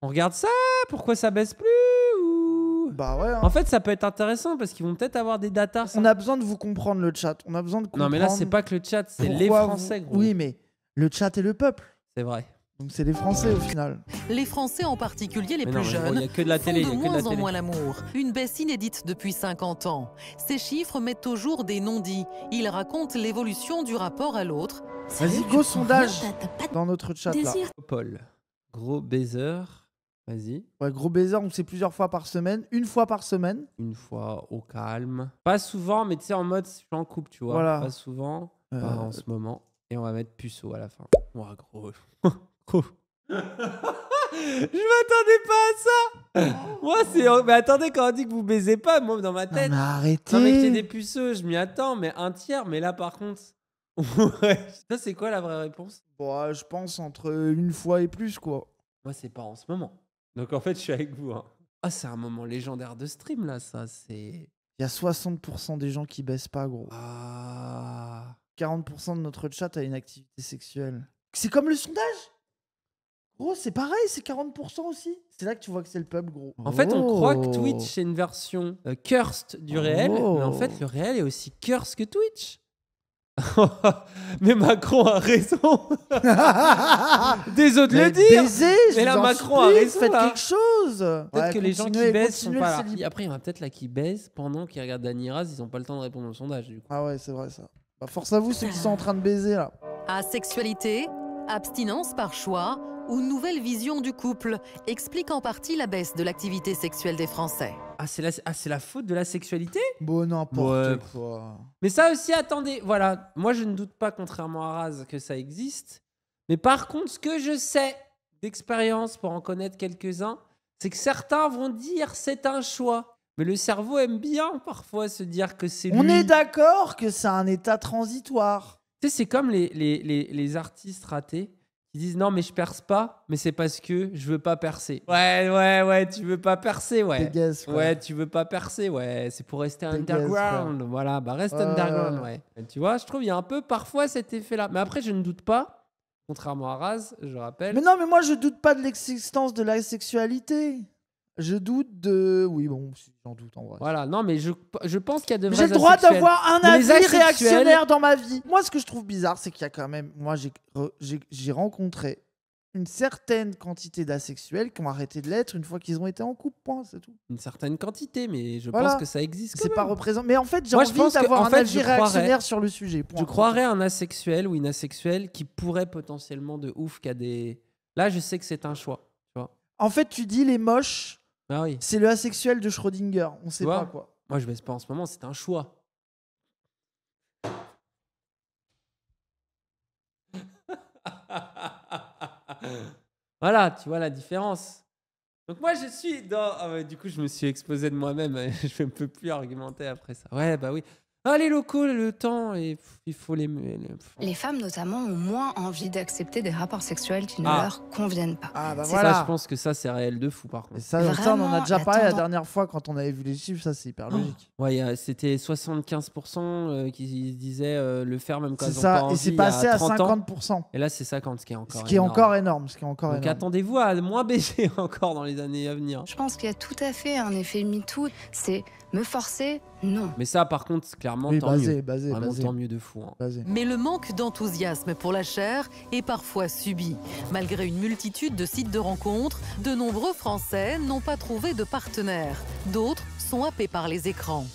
On regarde ça? Pourquoi ça baisse plus ou... Bah ouais. En fait, ça peut être intéressant parce qu'ils vont peut-être avoir des datas. On a besoin de vous comprendre le chat. On a besoin de comprendre. Non, mais là, c'est pas que le chat, c'est les Français, gros. Oui, mais le chat et le peuple. C'est vrai. Donc c'est les Français au final. Les Français en particulier les Mais plus non, jeunes il y a que de la télé, font de il y a que de la moins en télé. moins l'amour. Une baisse inédite depuis 50 ans. Ces chiffres mettent au jour des non-dits. Ils racontent l'évolution du rapport à l'autre. Vas-y, go sondage dans notre chat là. Paul, gros baiser. Vas-y. Ouais, gros baiser, on sait plusieurs fois par semaine. Une fois par semaine. Une fois au calme. Pas souvent, mais tu sais, en mode, je suis en couple, tu vois. Voilà. Pas souvent, pas en ce moment. Et on va mettre puceau à la fin. Ouah, gros. Gros. Je m'attendais pas à ça. Moi, c'est. Mais attendez, quand on dit que vous baisez pas, moi, dans ma Non, tête. mais arrêtez. Non, mais qu'il y ait des puceaux, je m'y attends, mais un tiers. Mais là, par contre. Ouais. Ça, c'est quoi la vraie réponse? Bon, je pense entre une fois et plus, quoi. Moi, c'est pas en ce moment. Donc, en fait, je suis avec vous. Hein. Ah, c'est un moment légendaire de stream, là, ça. C'est. Il y a 60% des gens qui baissent pas, gros. Ah. 40% de notre chat a une activité sexuelle. C'est comme le sondage. Gros, c'est pareil, c'est 40% aussi. C'est là que tu vois que c'est le peuple, gros. En fait, on croit que Twitch, c'est une version cursed du réel. Mais en fait, le réel est aussi cursed que Twitch. Mais Macron a raison. Désolé de le dire. Baiser, mais là, Macron a raison. Faites là. quelque chose. Peut-être que les gens qui baisent sont pas là. Après, il y en a peut-être là qui baisent pendant qu'ils regardent Dany Raz, ils n'ont pas le temps de répondre au sondage. Du coup. Ah ouais, c'est vrai ça. Bah, force à vous, ceux qui sont en train de baiser là. Asexualité, abstinence par choix ou nouvelle vision du couple explique en partie la baisse de l'activité sexuelle des Français. Ah, c'est la faute de la sexualité? Bon, n'importe quoi. Mais ça aussi, attendez, voilà. Moi, je ne doute pas, contrairement à Raz, que ça existe. Mais par contre, ce que je sais d'expérience, pour en connaître quelques-uns, c'est que certains vont dire c'est un choix. Mais le cerveau aime bien parfois se dire que c'est lui. On est d'accord que c'est un état transitoire. Tu sais, c'est comme les artistes ratés qui disent non, mais je perce pas, mais c'est parce que je veux pas percer. Ouais, tu veux pas percer, ouais. Dégaise, frère. Ouais, tu veux pas percer, ouais. C'est pour rester Dégaise, underground. frère. Voilà, bah reste underground, ouais. Et tu vois, je trouve il y a un peu parfois cet effet-là. Mais après, je ne doute pas, contrairement à Raz, je rappelle. Mais non, mais moi je doute pas de l'existence de la sexualité. Je doute de. Oui, bon, j'en doute en vrai. Voilà, non, mais je pense qu'il y a de vrais J'ai le droit asexuels. d'avoir un Mais les avis asexuels- réactionnaire dans ma vie. Moi, ce que je trouve bizarre, c'est qu'il y a quand même. Moi, j'ai rencontré une certaine quantité d'asexuels qui ont arrêté de l'être une fois qu'ils ont été en couple. Point, c'est tout. Une certaine quantité, mais je Voilà. pense que ça existe. C'est pas représentant. Mais en fait, j'ai Moi, je envie pense que, d'avoir en un fait, avis je croirais- réactionnaire sur le sujet. Point. Je croirais un asexuel ou une asexuelle qui pourrait potentiellement de ouf qu'à des. Là, je sais que c'est un choix. Tu vois. En fait, tu dis les moches, Ah oui. c'est le asexuel de Schrödinger. On sait Tu vois pas quoi. Moi, je baisse pas en ce moment, c'est un choix. Voilà, tu vois la différence. Donc moi, je suis dans... Ah ouais, du coup, je me suis exposé de moi-même. Je ne peux plus argumenter après ça. Ouais, bah oui. Ah, les locaux, le temps, et il faut les... Les femmes, notamment, ont moins envie d'accepter des rapports sexuels qui ne Ah. leur conviennent pas. Ah bah C'est voilà. Ça, je pense que ça, c'est réel de fou, par contre. Et ça, on en a Vraiment, déjà la parlé la tendance- dernière fois quand on avait vu les chiffres. Ça, c'est hyper logique. Ouais, c'était 75% qui disaient le faire même quand C'est ils ont ça. pas envie. Et c'est il y a passé à 30 ans. 50%. Et là, c'est 50, ce qui est encore Ce qui est énorme. encore énorme. Ce qui est encore Donc énorme. attendez-vous à moins baisser encore dans les années à venir. Je pense qu'il y a tout à fait un effet MeToo. C'est me forcer, non. Mais ça, par contre, clairement, Oui, tant basé, mieux. basé, Vraiment, basé. tant mieux de fou. Hein. Vas-y. Mais le manque d'enthousiasme pour la chair est parfois subi. Malgré une multitude de sites de rencontres, de nombreux Français n'ont pas trouvé de partenaire. D'autres sont happés par les écrans.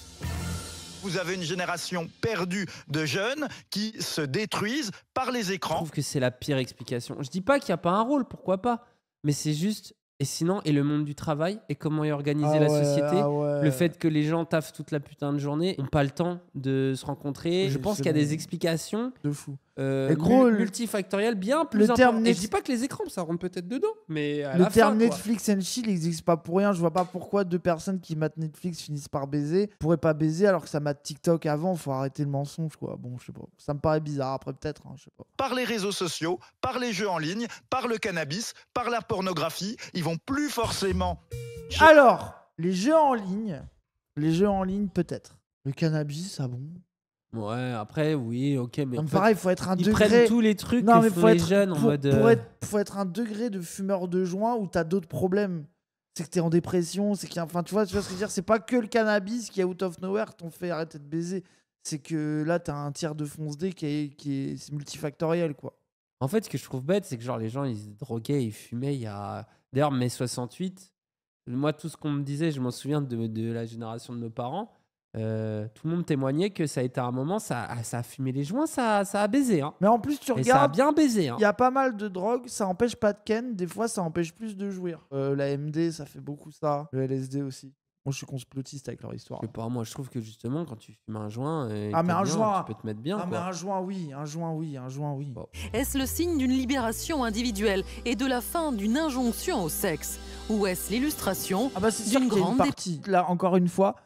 Vous avez une génération perdue de jeunes qui se détruisent par les Je écrans. trouve que c'est la pire explication. Je dis pas qu'il n'y a pas un rôle, pourquoi pas. Mais c'est juste... Et sinon, et le monde du travail, et comment est organisée la société, le fait que les gens taffent toute la putain de journée, n'ont pas le temps de se rencontrer. Oui, Je pense c'est qu'il y a bon. des explications De fou. Et gros, multifactorielles bien plus le terme importantes. Et je Netf- dis pas que les écrans, ça rentre peut-être dedans, mais à Le la terme fin, quoi. Netflix and chill n'existe pas pour rien. Je vois pas pourquoi deux personnes qui matent Netflix finissent par baiser. Pourraient pas baiser alors que ça mate TikTok avant. Faut arrêter le mensonge, quoi. Bon, je sais pas. Ça me paraît bizarre. Après, peut-être. Hein, je sais pas. Par les réseaux sociaux, par les jeux en ligne, par le cannabis, par la pornographie. Ils vont plus forcément... Alors, les jeux en ligne, peut-être. Le cannabis, ça bon. Ouais, après, oui, ok, mais Non, en mais fait, pareil, faut être un ils degré. prennent tous les trucs Non, que mais font les jeunes en mode. faut être un degré de fumeur de joint où t'as d'autres problèmes. C'est que t'es en dépression, c'est qu'il y a... Enfin, tu vois ce que je veux dire. C'est pas que le cannabis qui, out of nowhere, t'ont fait arrêter de baiser. C'est que là, t'as un tiers de fonce-dé c'est multifactoriel, quoi. En fait, ce que je trouve bête, c'est que genre les gens, ils se droguaient, ils fumaient. Il y a. D'ailleurs, mai 68, moi, tout ce qu'on me disait, je m'en souviens de la génération de nos parents. Tout le monde témoignait que ça a été un moment, ça a fumé les joints, ça a baisé. Hein. Mais en plus, tu Et ça a regardes, bien baisé. Hein. il y a pas mal de drogues, ça empêche pas de ken, des fois ça empêche plus de jouir. La MD, ça fait beaucoup ça. Le LSD aussi. Moi, je suis complotiste avec leur histoire. Je sais pas, moi, je trouve que justement, quand tu fumes un joint, Ah, mais un joint, tu peux te mettre bien. mais Quoi. un joint, oui, un joint, oui, un joint, oui. Bon. Est-ce le signe d'une libération individuelle et de la fin d'une injonction au sexe? Ou est-ce l'illustration Ah bah c'est sûr d'une qu'il y a une grande partie. Là, encore une fois,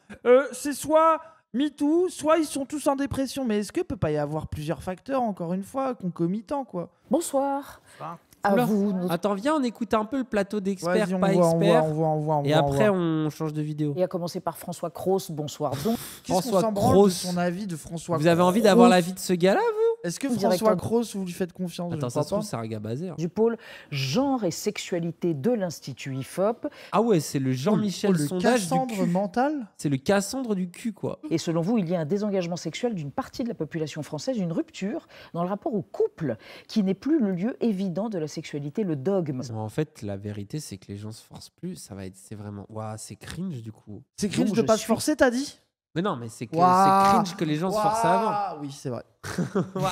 c'est soit MeToo, soit ils sont tous en dépression. Mais est-ce que peut pas y avoir plusieurs facteurs, encore une fois, concomitants, quoi? Bonsoir. Bonsoir. À Oula. vous. Attends, viens, on écoute un peu le plateau d'experts, Vas-y, on pas voit, experts. on voit. Et après, on change de vidéo. Et à commencer par François Cros. Bonsoir. Donc, Qu'est-ce qu'on François s'en branle de Cros. son avis de François Vous avez Cros? envie d'avoir l'avis de ce gars-là, vous? Est-ce que Directeur- François Cros, vous lui faites confiance? Attends, Je ça crois se trouve, pas. c'est un gars basé. Hein. du pôle genre et sexualité de l'Institut IFOP. Ah ouais, c'est le Jean-Michel le sondage Cassandre du cul. mental. C'est le Cassandre du cul, quoi. Et selon vous, il y a un désengagement sexuel d'une partie de la population française, une rupture dans le rapport au couple, qui n'est plus le lieu évident de la sexualité, le dogme. En fait, la vérité, c'est que les gens se forcent plus. C'est vraiment. Waouh, c'est cringe du coup. C'est cringe Donc, de je pas se suis- forcer, t'as dit? Mais non, mais c'est que Waouh. c'est cringe que les gens se forcent avant. Waouh. Oui, c'est vrai. Waouh.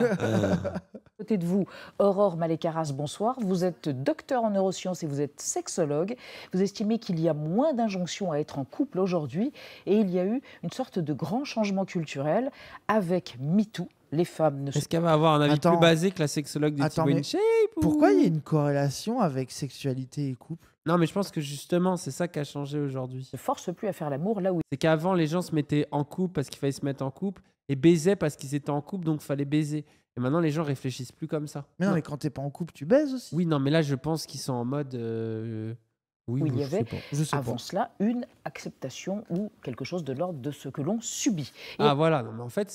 À côté de vous, Aurore Malécaras, bonsoir. Vous êtes docteur en neurosciences et vous êtes sexologue. Vous estimez qu'il y a moins d'injonctions à être en couple aujourd'hui et il y a eu une sorte de grand changement culturel avec MeToo. Les femmes ne se... Est-ce qu'elle va avoir un avis Attends. plus basé que la sexologue de Attends, Thibaut mais InShape ou- Pourquoi il y a une corrélation avec sexualité et couple? Non, mais je pense que justement, c'est ça qui a changé aujourd'hui. se forcent plus à faire l'amour là où C'est qu'avant, les gens se mettaient en couple parce qu'il fallait se mettre en couple et baisaient parce qu'ils étaient en couple, donc il fallait baiser. Et maintenant, les gens réfléchissent plus comme ça. Mais non, mais quand t'es pas en couple, tu baises aussi. Oui, non, mais là, je pense qu'ils sont en mode. Oui, où il y je sais avait pas. Je sais avant pas. cela une acceptation ou quelque chose de l'ordre de ce que l'on subit. Et Ah voilà, non, mais en fait,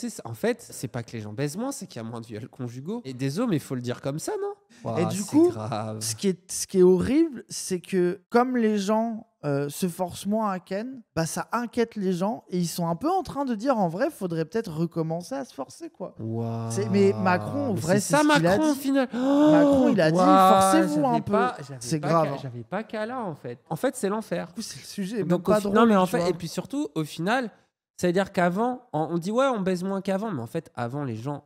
c'est pas que les gens baisent moins, c'est qu'il y a moins de viols conjugaux. Et des hommes, il faut le dire comme ça, non? Et Ouah, du c'est coup, grave. Ce qui est horrible, c'est que comme les gens se forcent moins à ken, bah ça inquiète les gens et ils sont un peu en train de dire en vrai, faudrait peut-être recommencer à se forcer, quoi. Ouah. Mais Macron, en Mais vrai, c'est ça, c'est ce qu'il a Macron, au dit. final. Macron, il a dit, forcez-vous un peu. C'est grave, hein. J'avais pas qu'à là, en fait. En fait, c'est l'enfer. Du coup, c'est le sujet. Donc, Même pas non, drôle, mais en tu fait, vois. et puis surtout, au final, ça veut dire qu'avant, on dit ouais, on baise moins qu'avant, mais en fait, avant, les gens,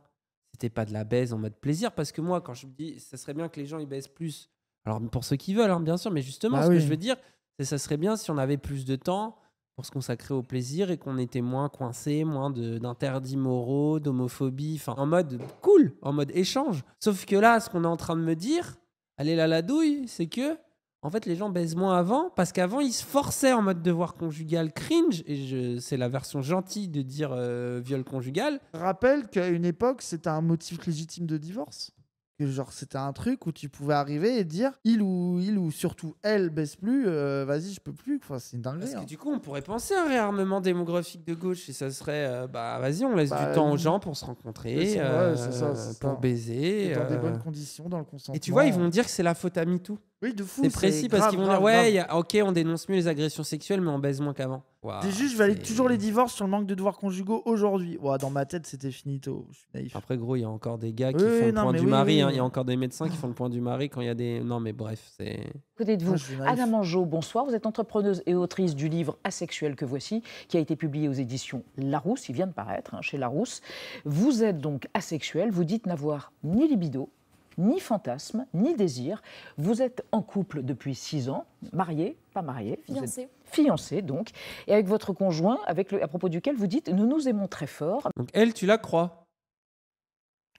c'était pas de la baise en mode plaisir, parce que moi, quand je me dis, ça serait bien que les gens ils baisent plus. Alors, pour ceux qui veulent, hein, bien sûr, mais justement, Bah ce que oui. je veux dire, c'est ça serait bien si on avait plus de temps pour se consacrer au plaisir et qu'on était moins coincé, moins d'interdits moraux, d'homophobie, enfin, en mode cool, en mode échange. Sauf que là, ce qu'on est en train de me dire, allez là la douille, c'est que en fait, les gens baisent moins avant parce qu'avant, ils se forçaient en mode devoir conjugal cringe. Et c'est la version gentille de dire viol conjugal. Je rappelle qu'à une époque, c'était un motif légitime de divorce. Que genre, c'était un truc où tu pouvais arriver et dire il ou surtout elle baisse plus, vas-y, je peux plus. Enfin, c'est une dinguerie. Parce que hein. du coup, on pourrait penser à un réarmement démographique de gauche. Et ça serait, bah vas-y, on laisse Bah, du temps aux gens pour se rencontrer, c'est vrai, c'est ça. pour baiser. Et dans des bonnes conditions, dans le consentement. Et tu vois, ils vont dire que c'est la faute à MeToo. Oui, de fou. C'est précis parce grave, qu'ils vont grave, dire ouais, grave. ok, on dénonce mieux les agressions sexuelles, mais on baise moins qu'avant. Waouh, Des juges valident c'est- toujours les divorces sur le manque de devoirs conjugaux aujourd'hui. Ouah, dans ma tête, c'était finito. Je suis naïf. Après, gros, il y a encore des gars qui Oui, font le non, point mais du oui, mari. oui, hein. oui. Il y a encore des médecins qui font le point du mari quand il y a des. Non, mais bref, c'est. à côté de vous, Moi, je suis naïf. Anna Mangeot, bonsoir. Vous êtes entrepreneuse et autrice du livre Asexuel que voici, qui a été publié aux éditions Larousse. Il vient de paraître chez Larousse. Vous êtes donc asexuelle. Vous dites n'avoir ni libido, ni fantasme, ni désir. Vous êtes en couple depuis 6 ans, marié, pas marié. Vous êtes Fiancé. fiancé, donc. Et avec votre conjoint, à propos duquel vous dites « Nous nous aimons très fort ». Donc, elle, tu la crois.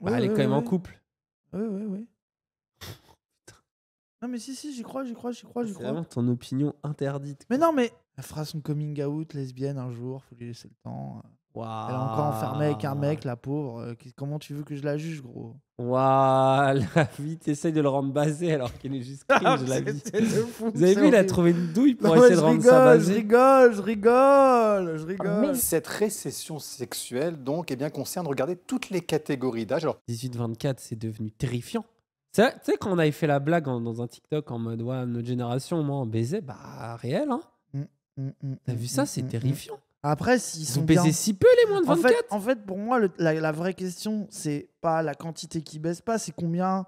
Bah, Ouais, elle est ouais, quand même en ouais. couple. Oui. Non, mais si, j'y crois. C'est vraiment ton opinion interdite. Mais non, mais elle fera son coming out lesbienne un jour, faut lui laisser le temps. Elle est encore enfermée avec un mec, la pauvre. Comment tu veux que je la juge, gros? Waouh, la vie, t'essayes de le rendre basé alors qu'il est juste cringe, la vie. C'est de fou, Vous avez c'est vu, il a horrible. trouvé une douille pour Non, mais essayer de rendre ça je basé. rigole. Cette récession sexuelle, donc, eh bien, concerne, regardez, toutes les catégories d'âge. Alors, 18-24, c'est devenu terrifiant. Tu sais, quand on avait fait la blague dans un TikTok en mode, ouais, notre génération, moi, on baisait, bah, réel, hein. T'as vu ça, c'est terrifiant. Après, s'ils sont Vous bien... baisez si peu, les moins de 24. En fait, pour moi, la vraie question, c'est pas la quantité qui baisse pas, c'est combien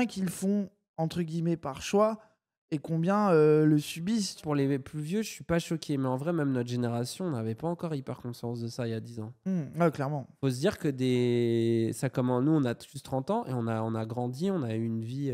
qu'ils font, entre guillemets, par choix et combien le subissent. Pour les plus vieux, je suis pas choqué. Mais en vrai, même notre génération, on n'avait pas encore hyper conscience de ça il y a 10 ans. Ouais, clairement. Faut se dire que ça commence, nous, on a tous 30 ans et on a grandi, on a eu une vie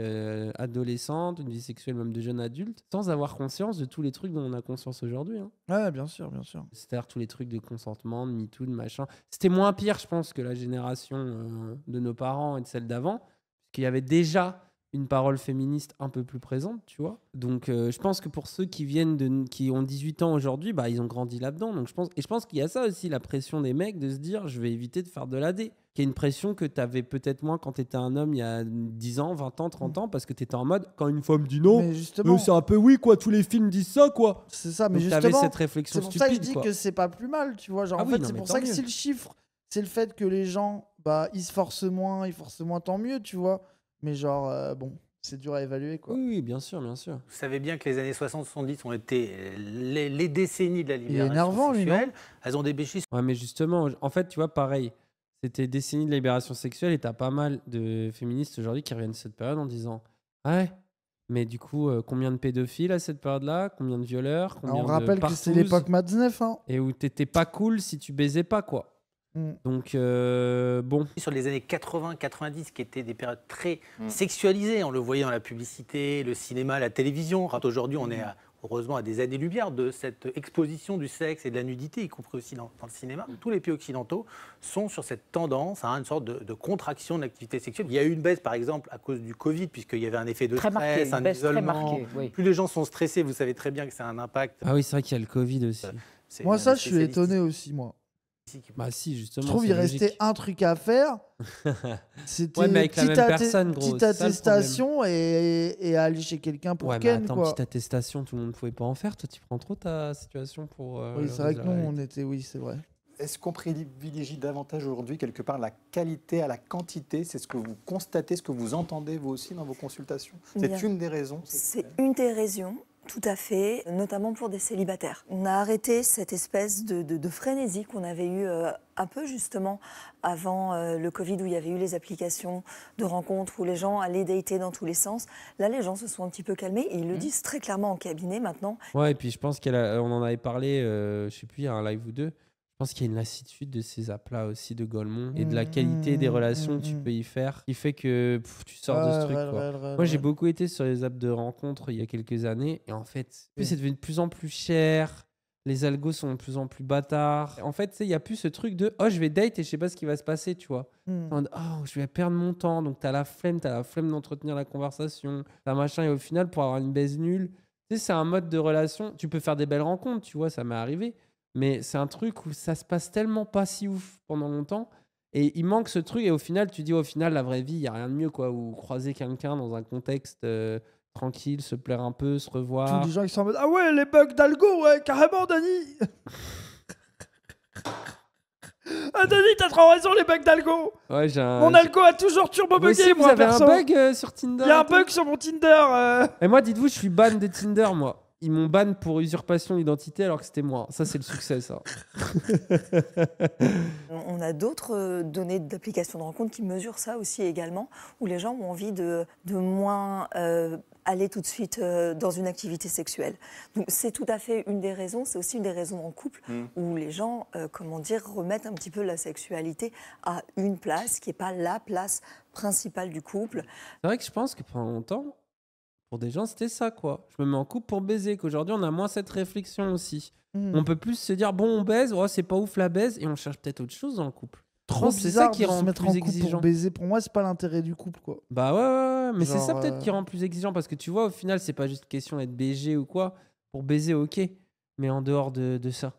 adolescente, une vie sexuelle même de jeune adulte, sans avoir conscience de tous les trucs dont on a conscience aujourd'hui. Hein. Ouais, bien sûr. C'est-à-dire tous les trucs de consentement, de MeToo, de machin. C'était moins pire, je pense, que la génération de nos parents et de celle d'avant, parce qu'il y avait déjà une parole féministe un peu plus présente, tu vois. Donc, je pense que pour ceux qui ont 18 ans aujourd'hui, bah, ils ont grandi là-dedans. Donc, je pense qu'il y a ça aussi, la pression des mecs de se dire, je vais éviter de faire de l'AD. Qui est une pression que tu avais peut-être moins quand tu étais un homme il y a 10 ans, 20 ans, 30 ans, parce que tu étais en mode, quand une femme dit non, Mais justement, c'est un peu oui, quoi, tous les films disent ça, quoi. c'est ça, mais Donc, t'avais justement, cette réflexion c'est pour stupide, ça que je dis quoi. que c'est pas plus mal, tu vois. Genre, Ah en oui, fait, non, c'est mais pour tant ça que mieux. si le chiffre, c'est le fait que les gens, bah, ils se forcent moins, tant mieux, tu vois. Mais genre, bon, c'est dur à évaluer, quoi. Oui, bien sûr, bien sûr. Vous savez bien que les années 60-70 ont été les décennies de la Il est libération énervant, lui, non? sexuelle. Elles ont débêché Ouais, mais justement, en fait, tu vois, pareil, c'était décennies de libération sexuelle et t'as pas mal de féministes aujourd'hui qui reviennent de cette période en disant ah ouais, mais du coup, combien de pédophiles à cette période-là, combien de violeurs, Ah, combien on de rappelle que partous, c'est l'époque Matzneff, hein. et où t'étais pas cool si tu baisais pas, quoi. Donc, bon. sur les années 80-90, qui étaient des périodes très sexualisées. On le voyait dans la publicité, le cinéma, la télévision. Aujourd'hui, on est heureusement à des années-lumière de cette exposition du sexe et de la nudité, y compris aussi dans le cinéma. Tous les pays occidentaux sont sur cette tendance à une sorte de contraction de l'activité sexuelle. Il y a eu une baisse, par exemple, à cause du Covid, puisqu'il y avait un effet de Très marqué, stress, une un baisse très isolement. marquée, oui. Plus les gens sont stressés, vous savez très bien que c'est un impact. Ah oui, c'est vrai qu'il y a le Covid aussi. C'est Moi, un ça, je suis spécialiste étonné aussi, moi. ici qui- Bah si, justement. Je trouve c'est qu'il restait logique. un truc à faire. C'était Ouais, mais avec la petite même personne, gros, petite c'est ça, le attestation et aller chez quelqu'un pour Ouais, mais Ken, attends, quoi. petite attestation, tout le monde ne pouvait pas en faire. Toi, tu prends trop ta situation pour. Oui, c'est vrai que la nous, réalité. on était... Oui, c'est vrai. est-ce qu'on privilégie davantage aujourd'hui, quelque part, la qualité à la quantité? C'est ce que vous constatez, ce que vous entendez, vous aussi, dans vos consultations? C'est Bien. une des raisons? C'est une des raisons, tout à fait, notamment pour des célibataires. On a arrêté cette espèce de frénésie qu'on avait eue un peu justement avant le Covid, où il y avait eu les applications de rencontres, où les gens allaient dater dans tous les sens. Là, les gens se sont un petit peu calmés et ils le disent très clairement en cabinet maintenant. Ouais, et puis je pense qu'on en avait parlé, je sais plus, il y a un live ou deux. Je pense qu'il y a une lassitude de ces apps-là aussi de Golemont et de la qualité des relations que tu peux y faire qui fait que tu sors de ce truc. Quoi. Moi, j'ai beaucoup été sur les apps de rencontres il y a quelques années et en fait, c'est devenu de plus en plus cher. Les algos sont de plus en plus bâtards. En fait, il n'y a plus ce truc de « Oh, je vais date et je sais pas ce qui va se passer, tu vois. Oh, je vais perdre mon temps. » Donc, tu as la flemme d'entretenir la conversation. T'as machin. Et au final, pour avoir une baise nulle, tu sais, c'est un mode de relation. Tu peux faire des belles rencontres, tu vois, ça m'est arrivé. Mais c'est un truc où ça se passe tellement pas si ouf pendant longtemps. Et il manque ce truc. Et au final, tu dis, au final, la vraie vie, il n'y a rien de mieux, quoi. Ou croiser quelqu'un dans un contexte tranquille, se plaire un peu, se revoir. Tous les gens qui sont en mode ah ouais, les bugs d'algo, ouais, carrément, Dani. Ah, Dani, t'as trop raison, les bugs d'algo. Ouais, Mon algo a toujours turbo Vous aussi, bugué, vous moi, avez perso. un bug sur Tinder? Il y a un et tout bug sur mon Tinder. Et moi, dites-vous, je suis ban de Tinder, moi. Ils m'ont ban pour usurpation d'identité alors que c'était moi. Ça, c'est le succès, ça. On a d'autres données d'applications de rencontres qui mesurent ça aussi également, où les gens ont envie de moins aller tout de suite dans une activité sexuelle. Donc c'est tout à fait une des raisons, c'est aussi une des raisons en couple, où les gens, remettent un petit peu la sexualité à une place qui n'est pas la place principale du couple. C'est vrai que je pense que pendant longtemps, pour des gens, c'était ça, quoi. Je me mets en couple pour baiser, qu'aujourd'hui, on a moins cette réflexion aussi. On peut plus se dire, bon, on baise, oh, c'est pas ouf la baise, et on cherche peut-être autre chose dans le couple. Trop c'est bizarre ça qui de se rend mettre en plus couple exigeant. pour baiser. Pour moi, c'est pas l'intérêt du couple, quoi. Bah ouais, mais c'est ça Genre, peut-être qui rend plus exigeant, parce que tu vois, au final, c'est pas juste question d'être BG ou quoi. Pour baiser, ok, mais en dehors de ça.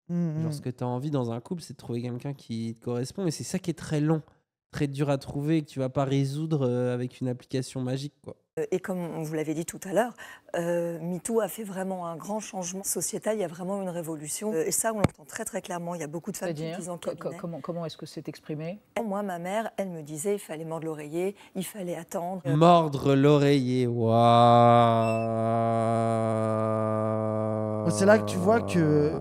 Genre, ce que tu as envie dans un couple, c'est de trouver quelqu'un qui te correspond. Et c'est ça qui est très long, très dur à trouver, et que tu vas pas résoudre avec une application magique, quoi. Et comme vous l'avez dit tout à l'heure, MeToo a fait vraiment un grand changement sociétal. Il y a vraiment une révolution. Et ça, on l'entend très très clairement. Il y a beaucoup de femmes qui disent en cabinet. Comment est-ce que c'est exprimé? Moi, ma mère, elle me disait il fallait mordre l'oreiller, il fallait attendre. Mordre l'oreiller, waouh. C'est là que tu vois que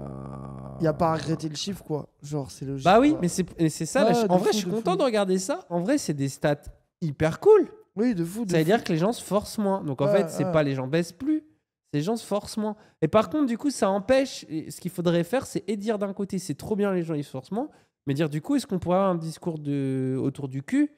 il n'y a pas à regretter le chiffre, quoi. Genre, c'est logique. Bah oui, quoi. mais c'est ça. Ouais, Là, en vrai, je suis content de regarder ça. En vrai, c'est des stats hyper cool. Oui, de fou. Ça veut dire que les gens se forcent moins. Donc en fait, c'est pas les gens baissent plus, c'est les gens se forcent moins. Et par contre, du coup, ça empêche. Et ce qu'il faudrait faire, c'est dire d'un côté, c'est trop bien les gens ils se forcent moins, mais dire du coup, est-ce qu'on pourrait avoir un discours autour du cul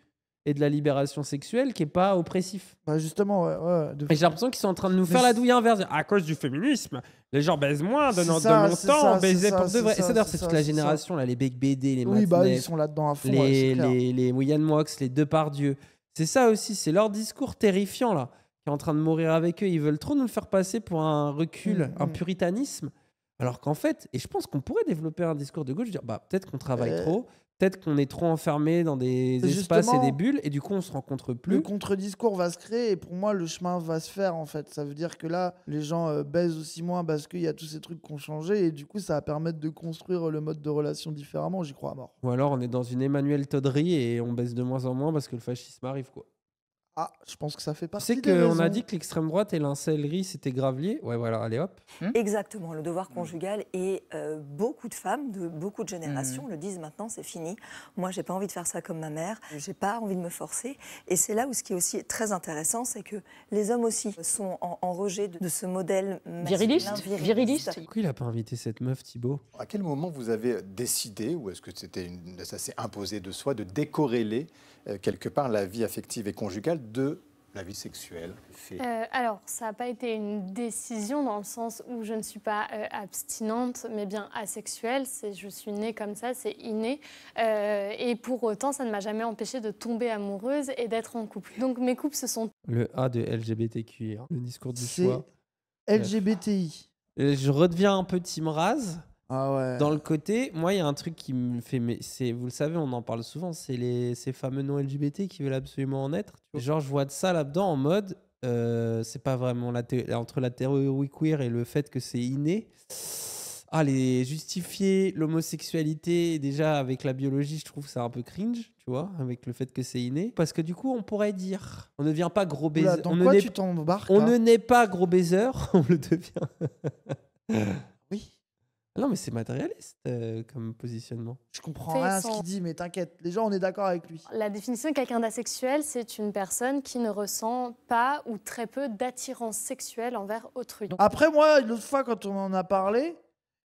et de la libération sexuelle qui est pas oppressif. Bah justement, ouais. Et j'ai l'impression qu'ils sont en train de nous faire la douille inverse. À cause du féminisme, les gens baisent moins de mon temps, on baisait pour de vrai. Et ça, d'ailleurs, c'est toute la génération, là, les Bec BD, les Oui, bah Matzneff, ils sont là-dedans à fond. les Yann Moix, les Depardieu. C'est ça aussi, c'est leur discours terrifiant, là, qui est en train de mourir avec eux. Ils veulent trop nous le faire passer pour un recul, un puritanisme. Alors qu'en fait, et je pense qu'on pourrait développer un discours de gauche, dire bah, peut-être qu'on travaille trop, peut-être qu'on est trop enfermé dans des espaces et des bulles, et du coup on se rencontre plus. Le contre-discours va se créer, et pour moi le chemin va se faire en fait. Ça veut dire que là, les gens baisent aussi moins parce qu'il y a tous ces trucs qui ont changé, et du coup ça va permettre de construire le mode de relation différemment, j'y crois à mort. Ou alors on est dans une Emmanuel Todderie et on baisse de moins en moins parce que le fascisme arrive, quoi. Ah, je pense que ça fait Tu partie sais des qu'on raisons. a dit que l'extrême droite et l'incellerie c'était Gravellier. Ouais, voilà, allez hop. Exactement, le devoir conjugal. Et beaucoup de femmes de beaucoup de générations le disent maintenant, c'est fini. Moi, j'ai pas envie de faire ça comme ma mère. J'ai pas envie de me forcer. Et c'est là où ce qui est aussi très intéressant, c'est que les hommes aussi sont en rejet de ce modèle masculin, viriliste. Pourquoi il a pas invité cette meuf, Thibaut? À quel moment vous avez décidé, ou est-ce que ça s'est imposé de soi, de décorréler quelque part la vie affective et conjugale de la vie sexuelle? Alors, ça n'a pas été une décision dans le sens où je ne suis pas abstinente, mais bien asexuelle. Je suis née comme ça, c'est inné. Et pour autant, ça ne m'a jamais empêchée de tomber amoureuse et d'être en couple. Donc mes couples se sont... Le A de LGBTQI, le discours du choix. LGBTI. Je redeviens un peu Team Raz. Ah ouais. Dans le côté, moi, il y a un truc qui me fait... vous le savez, on en parle souvent, c'est ces fameux non-LGBT qui veulent absolument en être. Genre, je vois de ça là-dedans en mode... c'est pas vraiment entre la théorie queer et le fait que c'est inné. Justifier l'homosexualité déjà avec la biologie, je trouve que c'est un peu cringe, tu vois, avec le fait que c'est inné. Parce que du coup, on pourrait dire, on ne devient pas gros baiser. Dans quoi tu t'embarques? On ne naît pas gros baiser, on le devient. Oui. Non, mais c'est matérialiste comme positionnement. Je comprends rien à ce qu'il dit, mais t'inquiète, les gens, on est d'accord avec lui. La définition de quelqu'un d'asexuel, c'est une personne qui ne ressent pas ou très peu d'attirance sexuelle envers autrui. Après, moi, l'autre fois, quand on en a parlé,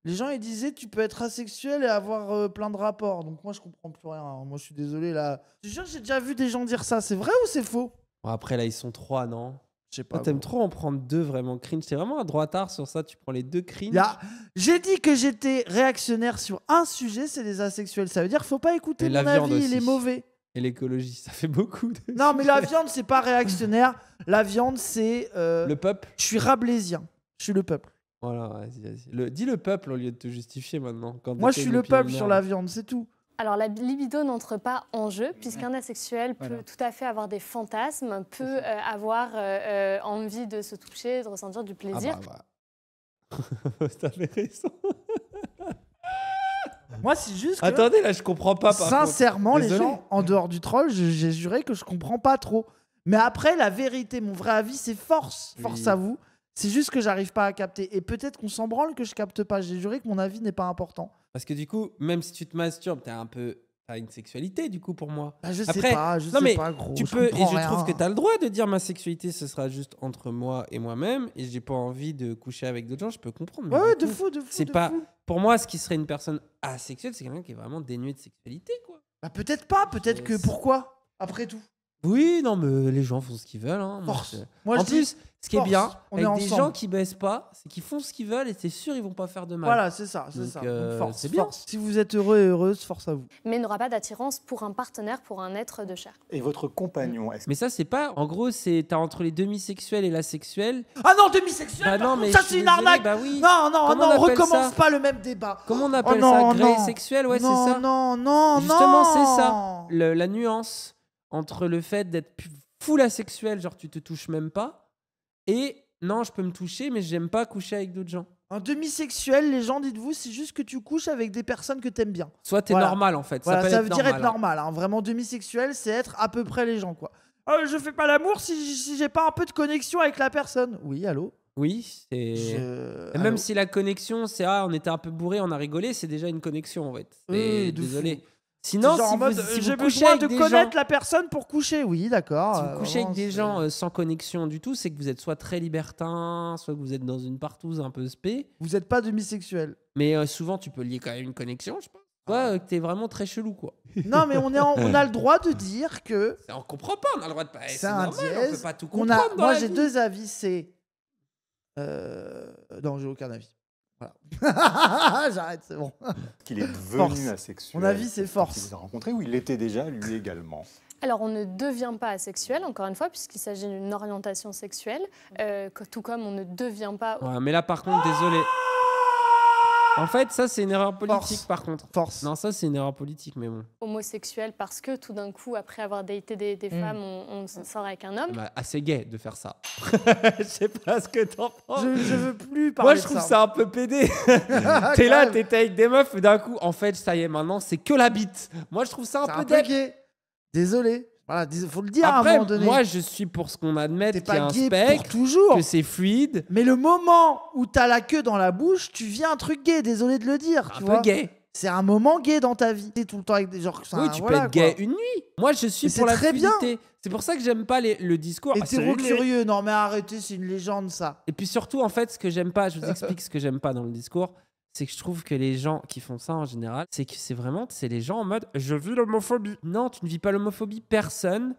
les gens, ils disaient tu peux être asexuel et avoir plein de rapports. Donc moi, je comprends plus rien. Moi, je suis désolé, là. Je te jure, j'ai déjà vu des gens dire ça. C'est vrai ou c'est faux? Bon, après, là, ils sont 3, non? Je sais pas. T'aimes trop en prendre 2 vraiment cringe. T'es vraiment un droitard sur ça, tu prends les 2 cringe. J'ai dit que j'étais réactionnaire sur un sujet, c'est les asexuels. Ça veut dire qu'il faut pas écouter mon avis, il est mauvais. Et l'écologie, ça fait beaucoup. Non, mais la viande, c'est pas réactionnaire. La viande, c'est... le peuple. Je suis rabelaisien. Je suis le peuple. Voilà, vas-y. Dis le peuple au lieu de te justifier maintenant. Moi, je suis le peuple sur la viande, c'est tout. Alors la libido n'entre pas en jeu, puisqu'un asexuel peut tout à fait avoir des fantasmes, peut avoir envie de se toucher, de ressentir du plaisir. T'avais raison. Moi, c'est juste que... Attendez, là, je comprends pas. Sincèrement, les gens, en dehors du troll, j'ai juré que je comprends pas trop. Mais après, la vérité, mon vrai avis, c'est force. Force à vous. C'est juste que j'arrive pas à capter. Et peut-être qu'on s'en branle que je capte pas. J'ai juré que mon avis n'est pas important. Parce que du coup, même si tu te masturbes, t'as une sexualité, du coup, pour moi. Bah, je sais pas, gros. Tu peux, et je trouve que t'as le droit de dire ma sexualité, ce sera juste entre moi et moi-même, et j'ai pas envie de coucher avec d'autres gens, je peux comprendre. Ouais, de fou. C'est pas... Pour moi, ce qui serait une personne asexuelle, c'est quelqu'un qui est vraiment dénué de sexualité, quoi. Bah, peut-être pas, peut-être que... Pourquoi? Après tout. Oui, non, mais les gens font ce qu'ils veulent. Hein. Force. Moi, Moi, en je dis plus, ce qui est force. bien On est avec des ensemble. gens qui baissent pas, c'est qu'ils font ce qu'ils veulent et c'est sûr ils vont pas faire de mal. Voilà, c'est ça. Donc, Donc, force, c'est bien. force. Si vous êtes heureux et heureuse, force à vous. Mais n'aura pas d'attirance pour un partenaire, pour un être de chair. Et votre compagnon, est-ce Mais ça, c'est pas. En gros, t'as entre les demisexuels et l'asexuels. Ah non, demisexuel, Bah par non, contre, mais ça je suis c'est une désolé, arnaque. bah oui. Non, non, Comment non, on on appelle recommence ça pas le même débat. Comment on Oh appelle non, ça? Grey non. et sexuel, ouais, non, c'est ça. Non, non, Justement, non. c'est ça. La nuance entre le fait d'être full asexuel, genre tu te touches même pas, et non, je peux me toucher, mais j'aime pas coucher avec d'autres gens. Un demisexuel, les gens, dites-vous, c'est juste que tu couches avec des personnes que t'aimes bien. Soit t'es Voilà. normal en fait. Voilà, peut ça être veut dire être normal, normal. Hein. Vraiment, demisexuel, c'est être à peu près les gens, quoi. Je fais pas l'amour si j'ai pas un peu de connexion avec la personne. Oui, allô? Oui, c'est. Et même si la connexion, c'est on était un peu bourré, on a rigolé, c'est déjà une connexion en fait. Oui, de Désolé. fou. Sinon, genre si en mode, vous j'ai couchez besoin avec de des connaître gens, la personne pour coucher. Oui, d'accord. si vous couchez vraiment, avec des c'est- gens sans connexion du tout, c'est que vous êtes soit très libertin, soit que vous êtes dans une partouze un peu spé. Vous n'êtes pas demisexuel. Mais souvent, tu peux lier quand même une connexion, je pense. Soit que t'es vraiment très chelou, quoi. Non, mais on a le droit de dire que On comprend pas, on a le droit de pas. c'est un normal, on dièse. peut pas tout On comprendre. a... dans Moi, la j'ai vie. 2 avis. C'est. Non, j'ai aucun avis. Voilà. J'arrête, c'est bon. qu'il est Force. devenu asexuel? Mon avis, c'est Il force. vous a rencontré ou il l'était déjà lui également? Alors, on ne devient pas asexuel, encore une fois, puisqu'il s'agit d'une orientation sexuelle, tout comme on ne devient pas... Ouais, mais là, par contre, désolé. En fait, ça, c'est une erreur politique, Force. par contre. Force. Non, ça, c'est une erreur politique, mais bon. homosexuel parce que tout d'un coup, après avoir daté des femmes, on sort avec un homme. Bah, assez gay de faire ça. Je sais pas ce que t'en penses. Je veux plus parler Moi, je de trouve ça un peu pédé. Quand T'es là, même. t'étais avec des meufs, et d'un coup, en fait, ça y est, maintenant, c'est que la bite. Moi, je trouve ça C'est un un peu peu dead. gay. Désolé. Voilà, faut le dire à un Après, moment donné. moi, je suis pour ce qu'on admette T'es qu'il y a pas un gay pour spectre, toujours. que c'est fluide, Mais le moment où t'as la queue dans la bouche, tu viens un truc gay. Désolé de le dire. un Tu peu vois. gay. C'est un moment gay dans ta vie. T'es tout le temps avec des gens. Oui, tu peux être gay une nuit. Moi, je suis Mais pour c'est la très bien. fluidité. C'est pour ça que j'aime pas le discours. Hétéro-curieux. Non, mais arrêtez, c'est une légende, ça. Et puis surtout, en fait, ce que j'aime pas, je vous explique ce que j'aime pas dans le discours, c'est que je trouve que les gens qui font ça en général, c'est que c'est les gens en mode je vis l'homophobie. Non, tu ne vis pas l'homophobie, personne.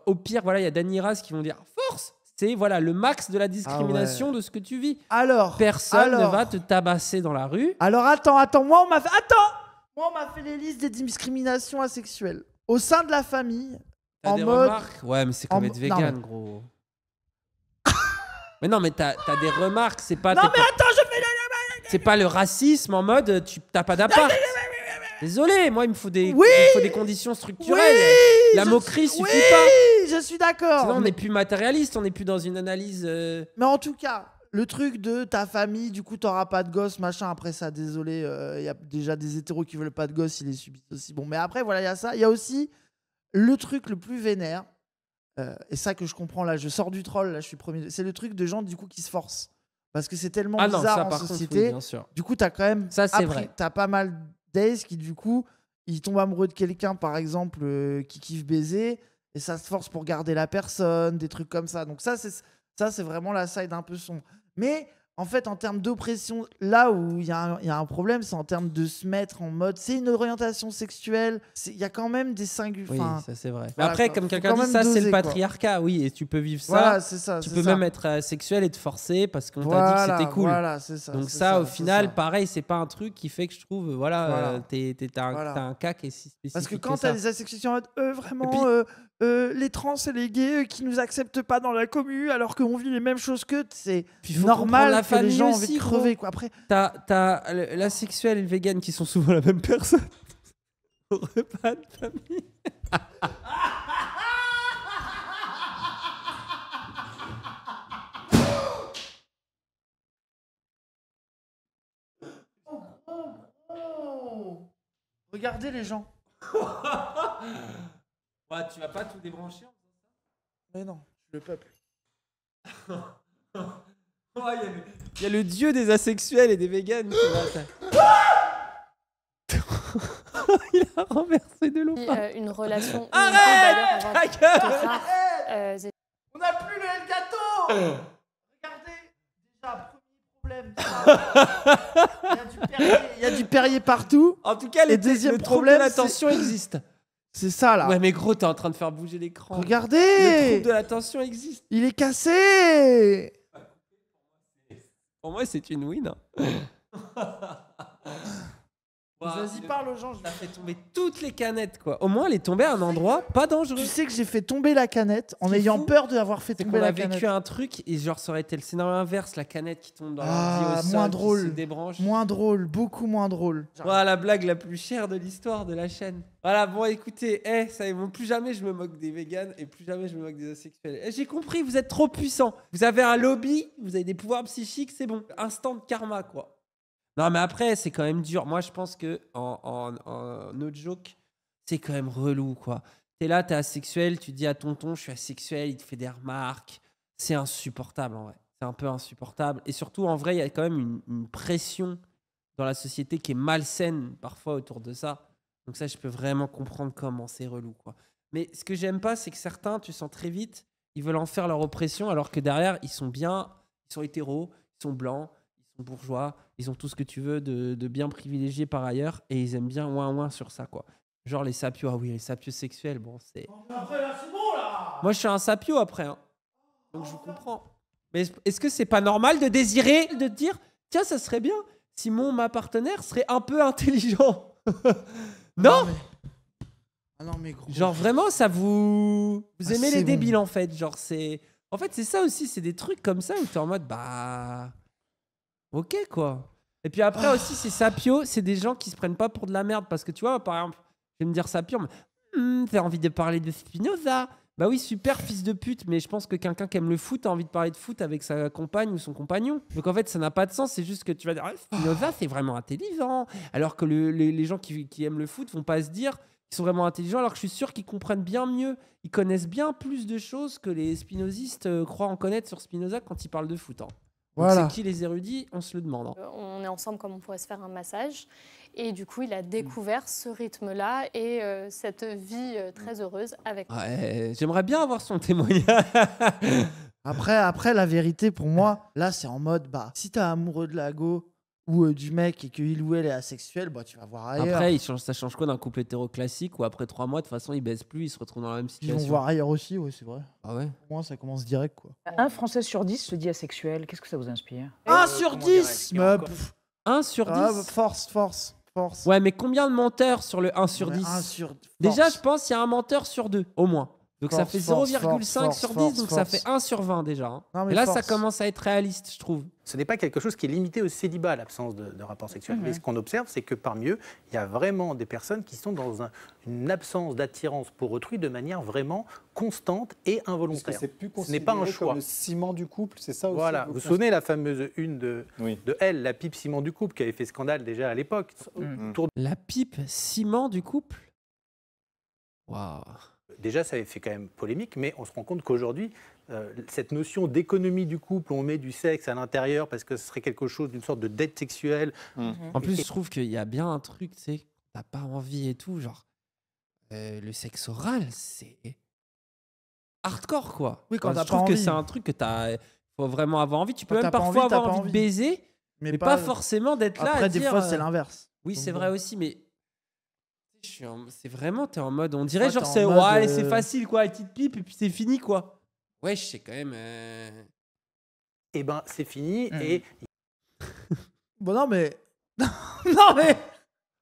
Au pire, voilà, il y a Dany Raz qui vont dire force. C'est voilà le max de la discrimination de ce que tu vis. Alors, Personne ne va te tabasser dans la rue. Alors attends, moi on m'a fait les listes des discriminations asexuelles au sein de la famille. T'as En des mode, remarques. Ouais, mais c'est comme être non, vegan, mais- gros. Mais non, mais t'as des remarques, c'est pas. non t'es mais pas- attends, je fais C'est pas le racisme en mode tu t'as pas d'appart. Désolé, moi il me faut des, Oui. il me faut des conditions structurelles. La moquerie suffit pas. Oui, je suis d'accord. Sinon on mais... n'est plus matérialiste, on n'est plus dans une analyse. mais en tout cas, le truc de ta famille, du coup t'auras pas de gosse, machin. Après ça, désolé, il y a déjà des hétéros qui veulent pas de gosse, ils les subissent aussi. Bon, mais après voilà, il y a ça. Il y a aussi le truc le plus vénère. Et ça que je comprends là, je sors du troll, là je suis premier. C'est le truc de gens du coup qui se forcent. Parce que c'est tellement Ah non, bizarre ça en par contre, société. oui, bien sûr. Du coup, t'as quand même. Ça, c'est vrai. T'as pas mal d'ace qui, du coup, ils tombent amoureux de quelqu'un, par exemple, qui kiffe baiser, et ça se force pour garder la personne, des trucs comme ça. Donc, ça, c'est vraiment la side un peu sombre. Mais. En fait, en termes d'oppression, là où il y a un problème, c'est en termes de se mettre en mode c'est une orientation sexuelle. Il y a quand même des singuliers. Oui, ça c'est vrai. Mais voilà, après, quoi. comme Faut quelqu'un quand dit, même ça c'est doser, le quoi. patriarcat, oui, et tu peux vivre ça. Voilà, c'est ça. Tu c'est peux ça. même être asexuel et te forcer parce qu'on t'a Voilà, dit que c'était cool. voilà, c'est ça, Donc c'est ça, ça, au c'est final, ça. pareil, c'est pas un truc qui fait que je trouve, voilà, Voilà. t'as Voilà. un cas qui est si spécifique. Parce que que quand ça. t'as des asexuels en mode vraiment Et puis- les trans et les gays qui nous acceptent pas dans la commu alors qu'on vit les mêmes choses qu'eux, c'est Puis faut comprendre normal la que les famille gens ont aussi, envie de gros. crever quoi. Après, T'as l'asexuel et le vegan qui sont souvent la même personne. Au repas de famille. regardez les gens. Ouais, tu vas pas tout débrancher. Mais non, le peuple. Il y a le dieu des asexuels et des végans qui Il a renversé de l'eau. Une relation où Arrête on peut d'ailleurs avoir ta gueule de rares, On n'a plus le El Gato. Regardez, déjà premier problème. Il y a du Perrier partout. En tout cas, Et deuxième le trouble de problème, l'attention existe. C'est ça, là. Ouais, mais gros, t'es en train de faire bouger l'écran. Le Regardez trouble de l'attention existe. Il est cassé. Pour moi, c'est une win. Vas-y, parle aux gens. Ça fait tomber toutes les canettes, quoi. Au moins, elle est tombée à un endroit pas dangereux. Tu sais que j'ai fait tomber la canette en Ce qui est ayant fou, peur d'avoir fait C'est tomber qu'on a la vécu canette. un truc et genre, ça aurait été le scénario inverse, la canette qui tombe dans Ah, l'ordi au sol, moins qui drôle. se débranche. Moins drôle, beaucoup moins drôle. Voilà la blague la plus chère de l'histoire de la chaîne. Voilà, bon, écoutez, ça y est, bon, plus jamais je me moque des véganes et plus jamais je me moque des asexuels. J'ai compris, vous êtes trop puissants. Vous avez un lobby, vous avez des pouvoirs psychiques, c'est bon. Instant de karma, quoi. Non, mais après, c'est quand même dur. Moi, je pense que, en no joke, c'est quand même relou, quoi. T'es là, t'es asexuel, tu dis à tonton, je suis asexuel, il te fait des remarques. C'est insupportable, en vrai. C'est un peu insupportable. Et surtout, en vrai, il y a quand même une pression dans la société qui est malsaine, parfois, autour de ça. Donc ça, je peux vraiment comprendre comment c'est relou, quoi. Mais ce que j'aime pas, c'est que certains, tu sens très vite, ils veulent en faire leur oppression, alors que derrière, ils sont bien, ils sont hétéros, ils sont blancs, ils sont bourgeois, ils ont tout ce que tu veux de bien privilégié par ailleurs, et ils aiment bien ouin sur ça, quoi. Genre les sapios, ah oui, les sapios sexuels, bon, c'est... Après, là, c'est bon, là. Moi, je suis un sapio après, hein. Donc je vous comprends. Mais est-ce que c'est pas normal de désirer, de dire, tiens, ça serait bien si ma partenaire serait un peu intelligent? Non, Ah non, mais gros. genre vraiment, ça vous Ah, aimez c'est les bon. débiles en fait. Genre c'est ça aussi, c'est des trucs comme ça où t'es en mode bah ok quoi. Et puis après aussi ces sapios, c'est des gens qui se prennent pas pour de la merde parce que tu vois par exemple, je vais me dire sapio, mais t'as envie de parler de Spinoza? Bah oui, super fils de pute, mais je pense que quelqu'un qui aime le foot a envie de parler de foot avec sa compagne ou son compagnon. Donc en fait, ça n'a pas de sens, c'est juste que tu vas dire, ah, Spinoza, c'est vraiment intelligent. Alors que les gens qui aiment le foot vont pas se dire qu'ils sont vraiment intelligents, alors que je suis sûr qu'ils comprennent bien mieux, ils connaissent bien plus de choses que les spinozistes croient en connaître sur Spinoza quand ils parlent de foot. Hein. Donc Voilà. c'est qui les érudits? On se le demande. Hein. On est ensemble comme on pourrait se faire un massage. Et du coup, il a découvert ce rythme-là et cette vie très heureuse avec moi. Ouais, j'aimerais bien avoir son témoignage. Après, la vérité, pour moi, là, c'est en mode, bah, si t'es amoureux de la go ou du mec et qu'il ou elle est asexuel, bah, tu vas voir ailleurs. Après, ça change quoi d'un couple hétéro classique où après 3 mois, de toute façon, ils baissent plus, ils se retrouvent dans la même Ils situation. vont voir ailleurs aussi, ouais, c'est vrai. Ah ouais? Pour moi, ça commence direct, quoi. Un Français sur 10 se dit asexuel. Qu'est-ce que ça vous inspire? 1 sur comment 10 dirais-je, mais, 1 sur 10? Force. Ouais, mais combien de menteurs sur le 1 sur 10? 1 sur... Déjà, force. je pense qu'il y a un menteur sur 2, au moins. Donc ça fait Force, 0,5 sur 10, force, donc ça force. fait 1 sur 20 déjà. Hein. Non, mais Et là, ça force. commence à être réaliste, je trouve. Ce n'est pas quelque chose qui est limité au célibat, l'absence de rapport sexuel. Mais ce qu'on observe, c'est que parmi eux, il y a vraiment des personnes qui sont dans une absence d'attirance pour autrui de manière vraiment constante et Est-ce que involontaire. c'est plus Ce n'est pas un considéré choix. comme le ciment du couple, c'est ça aussi? Voilà, vous vous souvenez la fameuse une de Elle, la pipe ciment du couple, qui avait fait scandale déjà à l'époque. Autour La pipe ciment du couple? Waouh. Déjà, ça avait fait quand même polémique, mais on se rend compte qu'aujourd'hui, cette notion d'économie du couple, on met du sexe à l'intérieur parce que ce serait quelque chose d'une sorte de dette sexuelle. En plus, je trouve qu'il y a bien un truc, tu sais, t'as pas envie et tout, genre, le sexe oral, c'est hardcore, quoi. Oui, quand Enfin, t'as je trouve pas que envie. c'est un truc que faut vraiment avoir envie. Tu peux Quand même t'as pas parfois envie, t'as avoir pas envie de baiser, mais pas forcément d'être là Après, à des dire, fois, c'est l'inverse. Oui, Donc c'est bon. vrai aussi, mais c'est vraiment, t'es en mode, on dirait Ouais, genre, t'es en c'est mode, ouais, allez, c'est facile, quoi, une petite pipe, et puis c'est fini, quoi. Ouais, c'est quand même... Eh ben, c'est fini et Bon, non, mais... non, mais...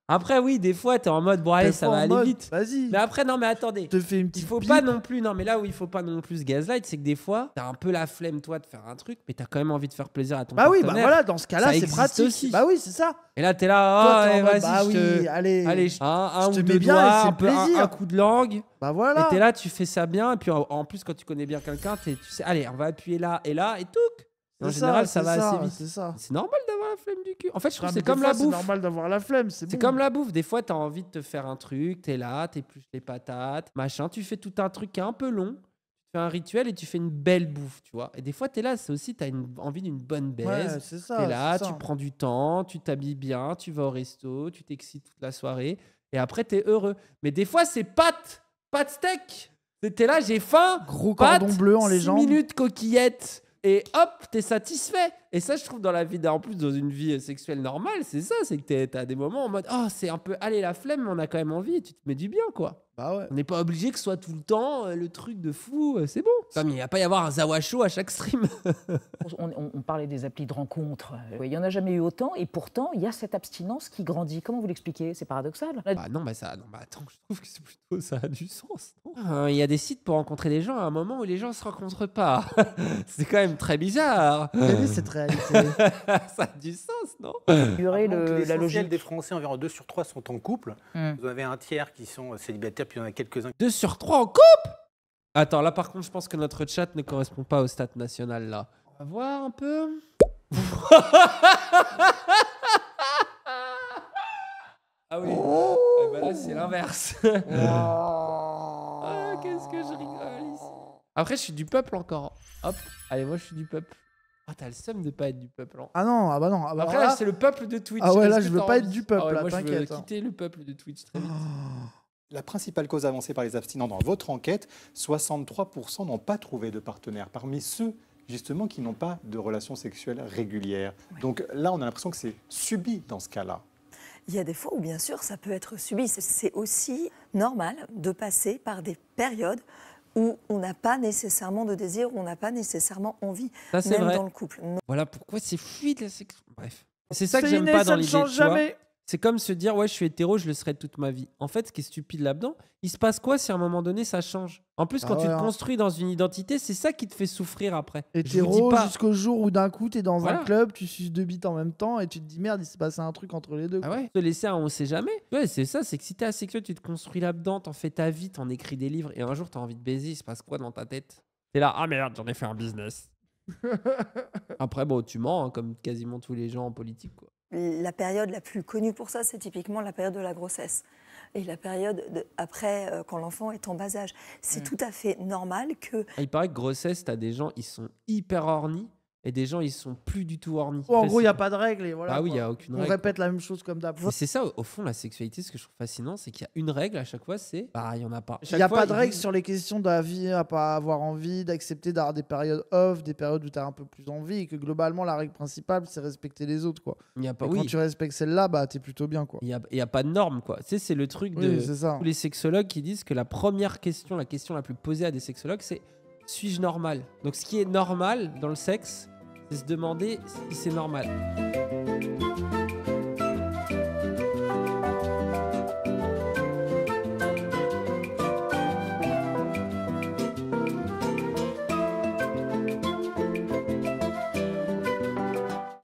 Après, oui, des fois, t'es en mode, bon, allez, Des ça fois, va en aller mode, vite. Vas-y. Mais après, non, mais attendez. Te fais une Il petite faut pipe. pas non plus, non, mais là où il faut pas non plus gaslight, c'est que des fois, t'as un peu la flemme, toi, de faire un truc, mais t'as quand même envie de faire plaisir à ton Bah oui, partenaire. bah voilà, dans ce cas-là, Ça c'est existe pratique. aussi. Bah oui, c'est ça. Et là, t'es Toi, là, t'es oh, en mode, vas-y, bah oui, allez, un je ou te deux mets bien et doigts, c'est un, peu, plaisir. un coup de langue. Bah voilà. Et t'es là, tu fais ça bien, et puis en plus, quand tu connais bien quelqu'un, tu sais, allez, on va appuyer là, et touc. En C'est général, ça c'est va assez vite. C'est ça. C'est normal d'avoir la flemme du cul. En fait, je trouve que Ah, mais c'est comme des la fois, c'est bouffe. normal d'avoir la flemme, c'est C'est bon. comme la bouffe. Des fois, tu as envie de te faire un truc, tu es là, tu épluches les patates, machin. Tu fais tout un truc qui est un peu long. Tu fais un rituel et tu fais une belle bouffe, tu vois. Et des fois, tu es là, c'est aussi, tu as envie d'une bonne baise. Ouais, c'est ça. Tu es là, c'est ça. tu prends du temps, tu t'habilles bien, tu vas au resto, tu t'excites toute la soirée. Et après, tu es heureux. Mais des fois, c'est pâte steak. T'es là, j'ai faim. Gros pâte, cordon bleu en 6 légende. minutes, coquillette. Et hop, t'es satisfait. Et ça, je trouve, dans la vie, en plus, dans une vie sexuelle normale, c'est ça, c'est que t'as des moments en mode, oh, c'est un peu, allez, la flemme, mais on a quand même envie, et tu te mets du bien, quoi. Bah ouais. On n'est pas obligé que ce soit tout le temps le truc de fou, c'est bon. Comme il n'y a pas y avoir un Zawasho à chaque stream. On parlait des applis de rencontres. Il n'y en a jamais eu autant et pourtant, il y a cette abstinence qui grandit. Comment vous l'expliquez? C'est paradoxal. Bah non, bah attends, je trouve que c'est plutôt ça a du sens. Il y a des sites pour rencontrer des gens à un moment où les gens se rencontrent pas. C'est quand même très bizarre. Quelle est cette réalité? Ça a du sens, non? Il y aurait la L'essentiel logique. des Français, environ 2 sur 3 sont en couple. Vous en avez un tiers qui sont célibataires, puis il y en a quelques-uns. 2 sur 3 en couple? Attends, là par contre, je pense que notre chat ne correspond pas au stat national là. On va voir un peu. Ah oui. Eh ben là, c'est l'inverse. Ah, qu'est-ce que je rigole ici. Après, je suis du peuple encore. Hop. Allez, moi, je suis du peuple. Ah, t'as le seum de pas être du peuple. Hein. Ah non, ah bah non. Ah bah Après, là, là, c'est le peuple de Twitch. Ah ouais, là, Est-ce je que veux t'as pas envie? être du peuple, Ah ouais, là, moi, je veux t'inquiète. quitter le peuple de Twitch très vite. La principale cause avancée par les abstinents dans votre enquête, 63% n'ont pas trouvé de partenaire. Parmi ceux, justement, qui n'ont pas de relations sexuelles régulières. Donc là, on a l'impression que c'est subi dans ce cas-là. Il y a des fois où, bien sûr, ça peut être subi. C'est aussi normal de passer par des périodes où on n'a pas nécessairement de désir, où on n'a pas nécessairement envie, Ça, c'est même vrai. dans le couple. Voilà pourquoi c'est fluide la sexe. Bref. C'est ça que c'est j'aime inné, pas ça dans ne l'idée. change tu vois. jamais. C'est comme se dire, ouais, je suis hétéro, je le serai toute ma vie. En fait, ce qui est stupide là-dedans, il se passe quoi si à un moment donné ça change? En plus, quand Ah tu ouais, te hein. construis dans une identité, c'est ça qui te fait souffrir après. Je vous Hétéro dis pas. jusqu'au jour où d'un coup t'es dans Voilà. un club, tu suces 2 bites en même temps et tu te dis merde, il s'est passé un truc entre les deux. Ah quoi. ouais, te laisser un on sait jamais. Ouais, c'est ça, c'est que si t'es asexuel, tu te construis là-dedans, t'en fais ta vie, t'en écris des livres et un jour t'as envie de baiser, il se passe quoi dans ta tête? T'es là, ah merde, j'en ai fait un business. Après, bon, tu mens, hein, comme quasiment tous les gens en politique, quoi. La période la plus connue pour ça, c'est typiquement la période de la grossesse. Et la période après, quand l'enfant est en bas âge. C'est tout à fait normal que... Ah, il paraît que grossesse, t'as des gens, ils sont hyper horny et des gens, ils sont plus du tout horny. En gros, il n'y a pas de règle et voilà. Ah oui, il quoi. n'y a aucune On règle. répète la même chose comme d'hab. Mais c'est ça, au fond, la sexualité, ce que je trouve fascinant, c'est qu'il y a une règle à chaque fois, c'est bah, il n'y en a pas. Il n'y a pas de règle sur les questions de la vie, à pas avoir envie, d'accepter d'avoir des périodes off, des périodes où tu as un peu plus envie, et que globalement, la règle principale, c'est respecter les autres, quoi. Il n'y a pas, Et oui. quand tu respectes celle-là, bah, t'es plutôt bien, quoi. Il n'y a pas de norme, quoi. Tu sais, c'est le truc de Oui, c'est ça. tous les sexologues qui disent que la première question, la question la plus posée à des sexologues, c'est suis-je normal? Donc, ce qui est normal dans le sexe, c'est se demander si c'est normal.